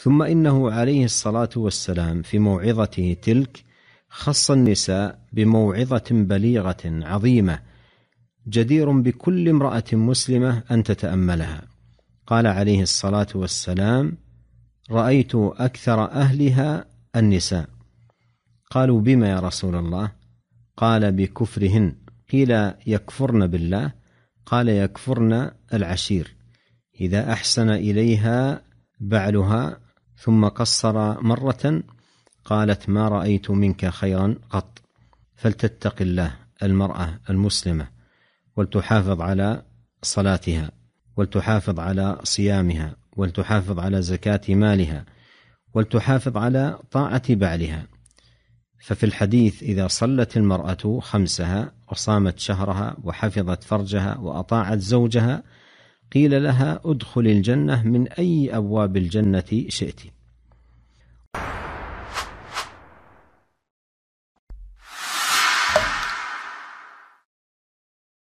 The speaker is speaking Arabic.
ثم إنه عليه الصلاة والسلام في موعظته تلك خص النساء بموعظة بليغة عظيمة جدير بكل امرأة مسلمة أن تتأملها. قال عليه الصلاة والسلام: رأيت أكثر أهلها النساء. قالوا: بما يا رسول الله؟ قال: بكفرهن. قيل: يكفرن بالله؟ قال: يكفرن العشير، إذا أحسن إليها بعلها ثم قصر مرة قالت: ما رأيت منك خيرا قط. فلتتق الله المرأة المسلمة ولتحافظ على صلاتها، ولتحافظ على صيامها، ولتحافظ على زكاة مالها، ولتحافظ على طاعة بعلها. ففي الحديث: إذا صلت المرأة خمسها وصامت شهرها وحفظت فرجها وأطاعت زوجها قيل لها: ادخل الجنة من أي أبواب الجنة شئت.